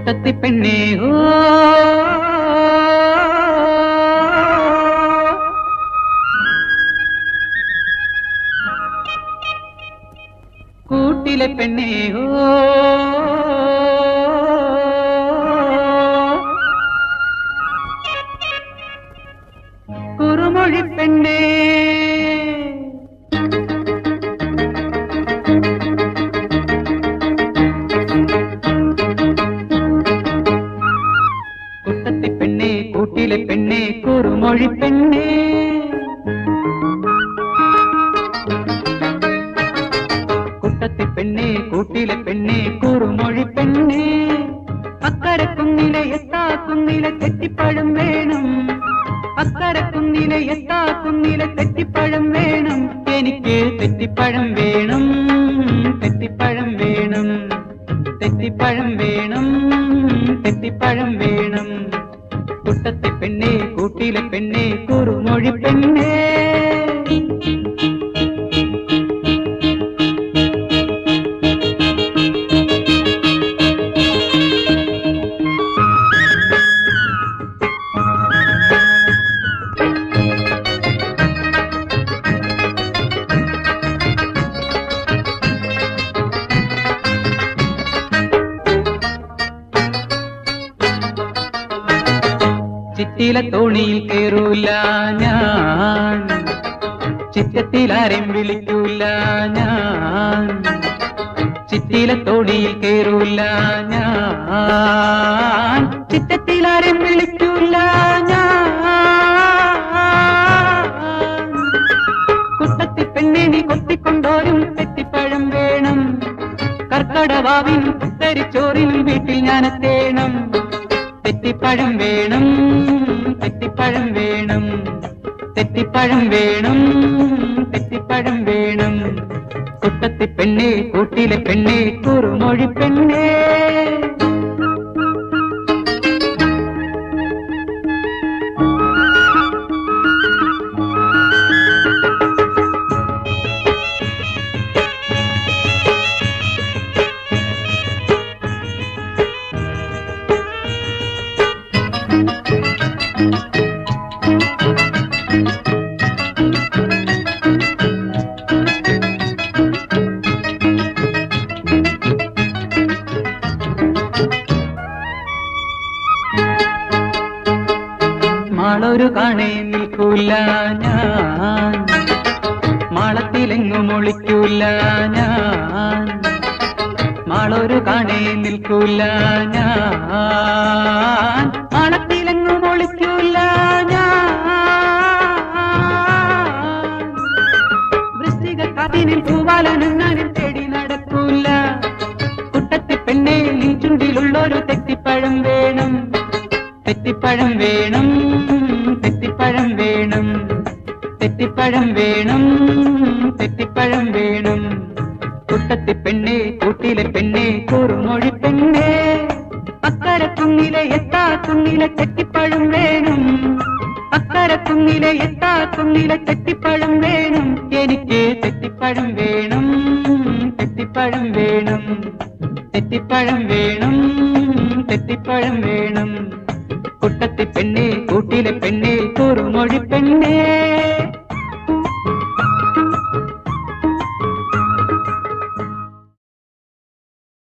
കുട്ടത്തി പെണ്ണേ ഓ കൂട്ടിലെ പെണ്ണേ ഓ കുറുമൊഴി പെണ്ണേ കുട്ടത്തി പെണ്ണേ കൂട്ടിലെ പെണ്ണേ കുറുമൊഴി പെണ്ണേ കുട്ടത്തി പെണ്ണേ കൂട്ടിലെ പെണ്ണേ കുറുമൊഴി പെണ്ണേ അക്കരെ കുന്നിലെ എത്താ കുന്നിലെ തെറ്റിപ്പഴം വേണം അക്കരെ കുന്നിലെ എത്താ കുന്നിലെ തെറ്റിപ്പഴം വേണം എനിക്ക് തെറ്റിപ്പഴം വേണം തെറ്റിപ്പഴം വേണം തെറ്റിപ്പഴം വേണം തെറ്റിപ്പഴം വേണം കുട്ടത്തി പെണ്ണേ കൂട്ടിലെ പെണ്ണേ കുറുമൊഴി പെണ്ണേ ചിറ്റില തോണിയിൽ കേറൂല ഞാൻ ചിറ്റത്തിൽ ആരെയും വിളിക്കൂല ഞാൻ ചിറ്റില തോണിയിൽ കേറൂല ഞാൻ ചിറ്റത്തിൽ ആരെയും വിളിക്കൂല ഞാൻ കുട്ടത്തി പെണ്ണെ നീ കൊത്തിക്കൊണ്ടോരും തെറ്റിപ്പഴം വേണം കർക്കടവാവിനും പുത്തരിച്ചോറിനും വീട്ടിൽ ഞാനെത്തേണം തെറ്റിപ്പഴം വേണം തെറ്റിപ്പഴം വേണം തെറ്റിപ്പഴം വേണം തെറ്റിപ്പഴം വേണം കുട്ടത്തി പെണ്ണേ കൂട്ടിലെ പെണ്ണേ കുറുമൊഴി പെണ്ണേ മാളൊരു കാണേ നിൽക്കൂല ഞാൻ മാളത്തിലെങ്ങും ഒളിക്കൂല ഞാൻ മാളൊരു കാണേ നിൽക്കൂല ഞാൻ മാളത്തിലെങ്ങും ഒളിക്കൂല ഞാൻ വൃശ്ചിക കാറ്റിനിൽ പൂവാലനങ്ങാനും തേടി നടക്കൂല കുട്ടത്തി പെണ്ണേ നീ ചുണ്ടിലുള്ളൊരു തെറ്റിപ്പഴം വേണം തെറ്റിപ്പഴം വേണം തെറ്റിപ്പഴം വേണം തെറ്റിപ്പഴം വേണം തെറ്റിപ്പഴം വേണം കുട്ടത്തി പെണ്ണേ കൂട്ടിലെ പെണ്ണേ കുറുമൊഴി പെണ്ണേ അക്കരെ കുന്നിലെ എത്താ കുന്നിലെ തെറ്റിപ്പഴം വേണം അക്കരെ കുന്നിലെ എത്താ കുന്നിലെ തെറ്റിപ്പഴം വേണം എനിക്ക് തെറ്റിപ്പഴം വേണം തെറ്റിപ്പഴം വേണം തെറ്റിപ്പഴം വേണം തെറ്റിപ്പഴം വേണം കുട്ടത്തി പെണ്ണേ കൂട്ടിലെ പെണ്ണേ കുറുമൊഴി പെണ്ണേ